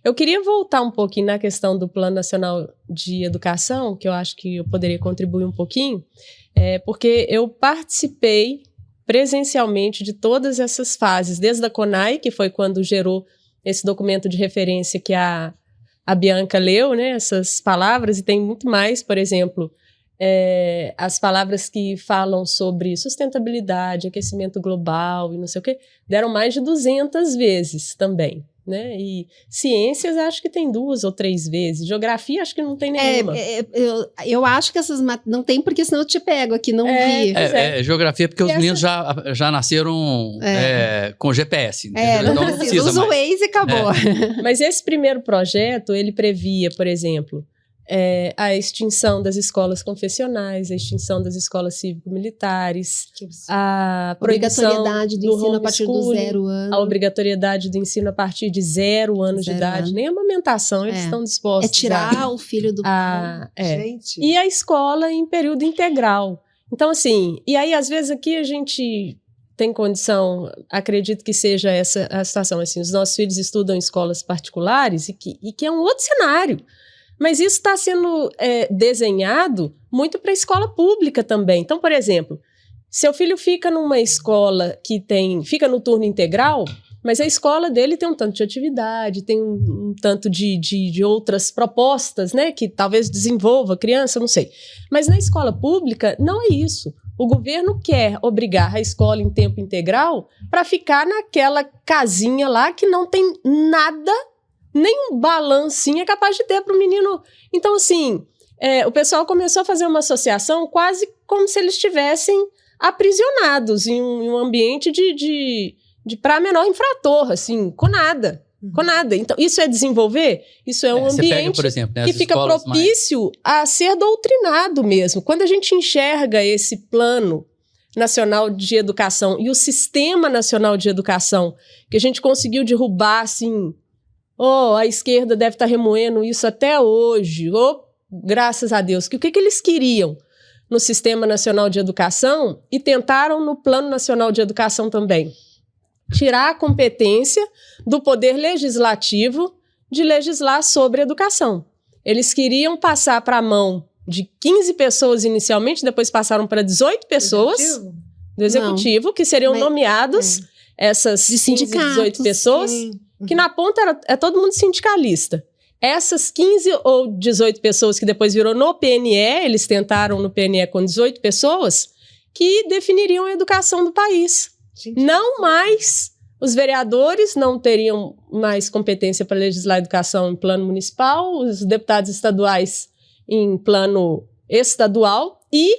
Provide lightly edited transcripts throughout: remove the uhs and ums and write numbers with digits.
Eu queria voltar um pouquinho na questão do Plano Nacional de Educação, que eu acho que eu poderia contribuir um pouquinho, porque eu participei presencialmente de todas essas fases, desde a CONAI, que foi quando gerou esse documento de referência que a Bianca leu, né, essas palavras, e tem muito mais, por exemplo, as palavras que falam sobre sustentabilidade, aquecimento global e não sei o quê, deram mais de 200 vezes também, né? E ciências acho que tem 2 ou 3 vezes, geografia acho que não tem nenhuma. Eu acho que essas não tem, porque senão eu te pego aqui, não vi. Geografia, porque os meninos já nasceram com GPS. Não precisa, usa o Waze e acabou. Mas esse primeiro projeto, ele previa, por exemplo, a extinção das escolas confessionais, a extinção das escolas cívico-militares, a obrigatoriedade do ensino a partir do 0 ano. A obrigatoriedade do ensino a partir de 0 anos de idade, nem a amamentação eles estão dispostos a tirar o filho do pai. Gente. E a escola em período integral. Então, assim, e aí às vezes aqui a gente tem condição, acredito que seja essa a situação, assim, os nossos filhos estudam em escolas particulares e que é um outro cenário. Mas isso está sendo desenhado muito para a escola pública também. Então, por exemplo, seu filho fica numa escola que fica no turno integral, mas a escola dele tem um tanto de atividade, tem um tanto de outras propostas, né, que talvez desenvolva a criança, não sei. Mas na escola pública, não é isso. O governo quer obrigar a escola em tempo integral para ficar naquela casinha lá que não tem nada, nem um balancinho é capaz de ter para o menino. Então, assim, o pessoal começou a fazer uma associação quase como se eles estivessem aprisionados em um ambiente de para menor infrator, assim, com nada. Com nada. Então, isso é desenvolver? Isso é um ambiente pega, por exemplo, né, que fica propício a ser doutrinado mesmo. Quando a gente enxerga esse Plano Nacional de Educação e o Sistema Nacional de Educação, que a gente conseguiu derrubar, assim... a esquerda deve estar remoendo isso até hoje. Graças a Deus. O que eles queriam no Sistema Nacional de Educação e tentaram no Plano Nacional de Educação também? Tirar a competência do Poder Legislativo de legislar sobre educação. Eles queriam passar para a mão de 15 pessoas inicialmente, depois passaram para 18 pessoas do Executivo, que seriam nomeados essas 15, 18 pessoas... Sim. Que na ponta é todo mundo sindicalista. Essas 15 ou 18 pessoas que depois virou no PNE, eles tentaram no PNE com 18 pessoas, que definiriam a educação do país. Não mais, os vereadores não teriam mais competência para legislar a educação em plano municipal, os deputados estaduais em plano estadual, e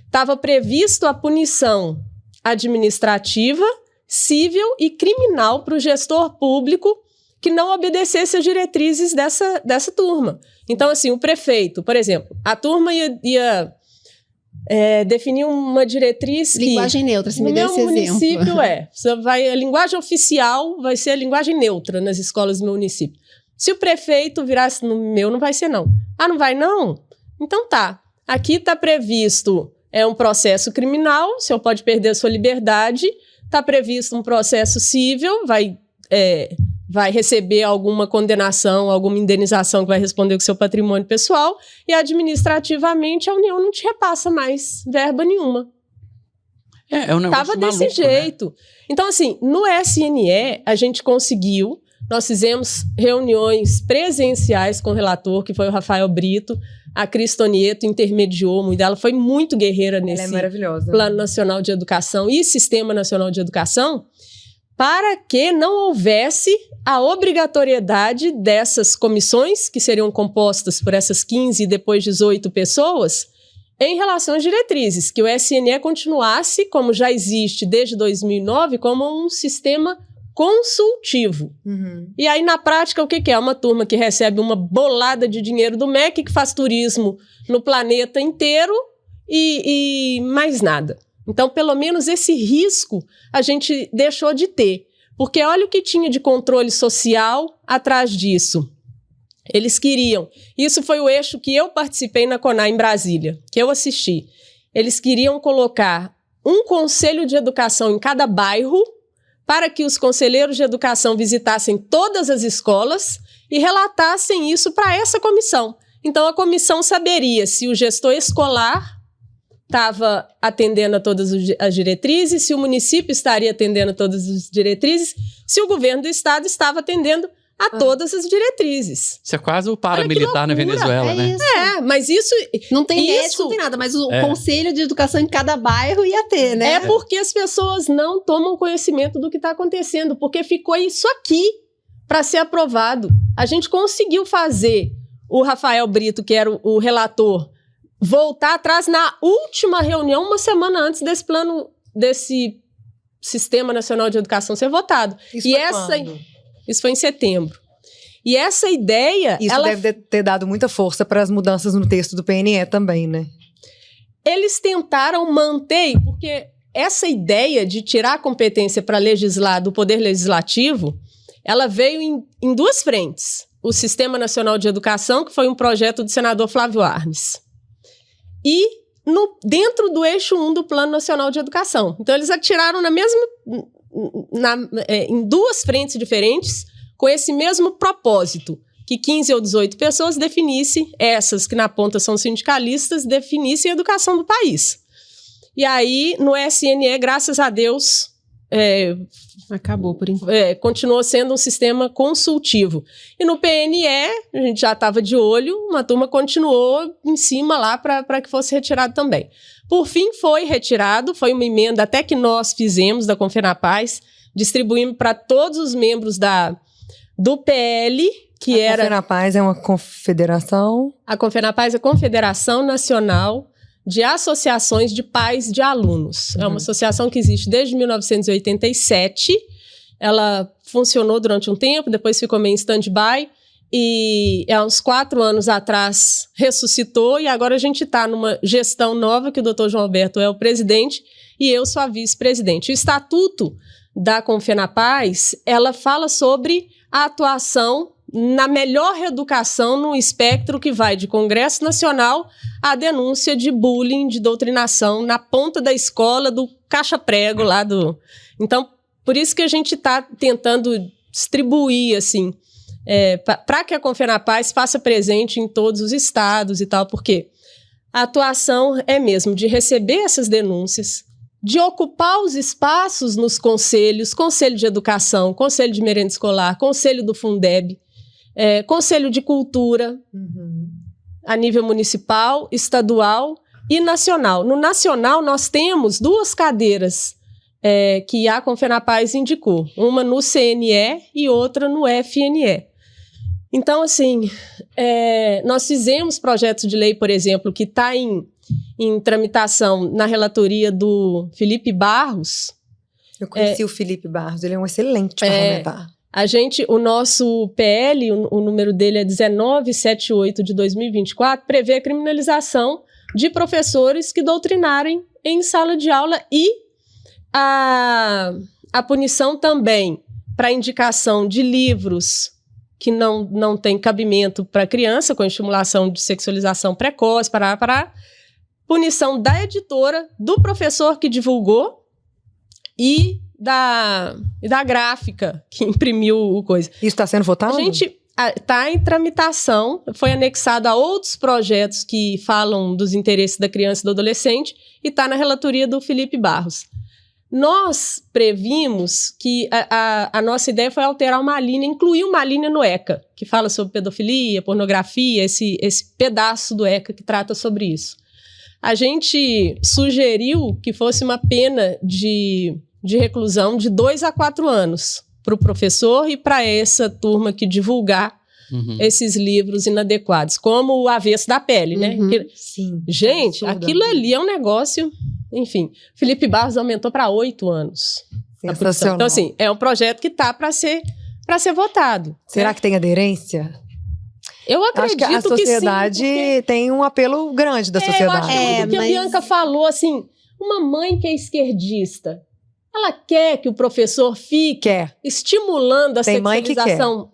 estava previsto a punição administrativa, civil e criminal para o gestor público que não obedecesse às diretrizes dessa turma. Então, assim, o prefeito, por exemplo, a turma ia definir uma diretriz linguagem neutra, se me der esse exemplo. A linguagem oficial vai ser a linguagem neutra nas escolas do meu município. Se o prefeito virasse no meu, não vai ser não. Ah, não vai não? Então tá. Aqui está previsto um processo criminal, o senhor pode perder a sua liberdade. Está previsto um processo civil, vai receber alguma condenação, alguma indenização que vai responder com seu patrimônio pessoal, e administrativamente a União não te repassa mais verba nenhuma. É um negócio Tava desse maluco, jeito. Né? Então, assim, no SNE, a gente conseguiu, nós fizemos reuniões presenciais com o relator, que foi o Rafael Brito, a Cris Tonieto intermediou muito, ela foi muito guerreira nesse Plano Nacional de Educação e Sistema Nacional de Educação, para que não houvesse a obrigatoriedade dessas comissões, que seriam compostas por essas 15 e depois 18 pessoas, em relação às diretrizes, que o SNE continuasse, como já existe desde 2009, como um sistema consultivo. E aí, na prática, o que é? Uma turma que recebe uma bolada de dinheiro do MEC, que faz turismo no planeta inteiro e mais nada. Então, pelo menos esse risco a gente deixou de ter. Porque olha o que tinha de controle social atrás disso. Eles queriam... Isso foi o eixo que eu participei na CONAI em Brasília, que eu assisti. Eles queriam colocar um conselho de educação em cada bairro para que os conselheiros de educação visitassem todas as escolas e relatassem isso para essa comissão. Então, a comissão saberia se o gestor escolar estava atendendo a todas as diretrizes, se o município estaria atendendo a todas as diretrizes, se o governo do estado estava atendendo a todas as diretrizes. Isso é quase o paramilitar na Venezuela, né? Isso. Mas isso... Não tem médico, não tem nada, mas o conselho de educação em cada bairro ia ter, né? É porque as pessoas não tomam conhecimento do que está acontecendo, porque ficou isso aqui para ser aprovado. A gente conseguiu fazer o Rafael Brito, que era o relator, voltar atrás na última reunião, uma semana antes desse plano, desse Sistema Nacional de Educação ser votado. Isso Isso foi em setembro. E essa ideia... Isso deve ter dado muita força para as mudanças no texto do PNE também, né? Eles tentaram manter, porque essa ideia de tirar a competência para legislar do Poder Legislativo, ela veio em duas frentes. O Sistema Nacional de Educação, que foi um projeto do senador Flávio Arnes. E dentro do eixo 1 do Plano Nacional de Educação. Então, eles atiraram em duas frentes diferentes, com esse mesmo propósito, que 15 ou 18 pessoas definissem, essas que na ponta são sindicalistas, definissem a educação do país. E aí, no SNE, graças a Deus... acabou por enquanto. Continuou sendo um sistema consultivo. E no PNE, a gente já estava de olho, uma turma continuou em cima lá para que fosse retirado também. Por fim, foi retirado, foi uma emenda até que nós fizemos da Confenapaz, distribuímos para todos os membros do PL, que era... A Confenapaz é uma confederação? A Confenapaz é a Confederação Nacional de Associações de Pais de Alunos. É uma associação que existe desde 1987. Ela funcionou durante um tempo, depois ficou meio em stand-by, e há uns 4 anos atrás ressuscitou, e agora a gente está numa gestão nova, que o doutor João Alberto é o presidente, e eu sou a vice-presidente. O estatuto da Confenapaz, ela fala sobre a atuação na melhor educação no espectro que vai de Congresso Nacional à denúncia de bullying, de doutrinação na ponta da escola, do caixa-prego lá do... Então, por isso que a gente está tentando distribuir, assim, para que a Confenapaz faça presente em todos os estados e tal, porque a atuação é mesmo de receber essas denúncias, de ocupar os espaços nos conselhos, Conselho de Educação, Conselho de Merenda Escolar, Conselho do Fundeb, Conselho de Cultura, a nível municipal, estadual e nacional. No nacional, nós temos 2 cadeiras que a Confenapaz indicou, uma no CNE e outra no FNE. Então, assim, nós fizemos projetos de lei, por exemplo, que está em tramitação na relatoria do Felipe Barros. Eu conheci o Felipe Barros, ele é um excelente parlamentar. O nosso PL, o número dele é 1978 de 2024, prevê a criminalização de professores que doutrinarem em sala de aula e a punição também para indicação de livros que não tem cabimento para criança, com estimulação de sexualização precoce, punição da editora, do professor que divulgou e da gráfica que imprimiu o coisa. Isso está sendo votado? A gente está em tramitação, foi anexado a outros projetos que falam dos interesses da criança e do adolescente e está na relatoria do Felipe Barros. Nós previmos que a nossa ideia foi alterar uma linha, incluir uma linha no ECA, que fala sobre pedofilia, pornografia, esse pedaço do ECA que trata sobre isso. A gente sugeriu que fosse uma pena de reclusão de 2 a 4 anos para o professor e para essa turma que divulgar esses livros inadequados, como o Avesso da Pele, né? Sim. Gente, aquilo ali é um negócio... Enfim, Felipe Barros aumentou para 8 anos. Sensacional. Então, assim, é um projeto que está para ser votado. Será que tem aderência? Eu acredito que sim. Acho que a sociedade tem um apelo grande da sociedade. Eu acho que a Bianca falou, assim, uma mãe que é esquerdista, ela quer que o professor fique estimulando a sexualização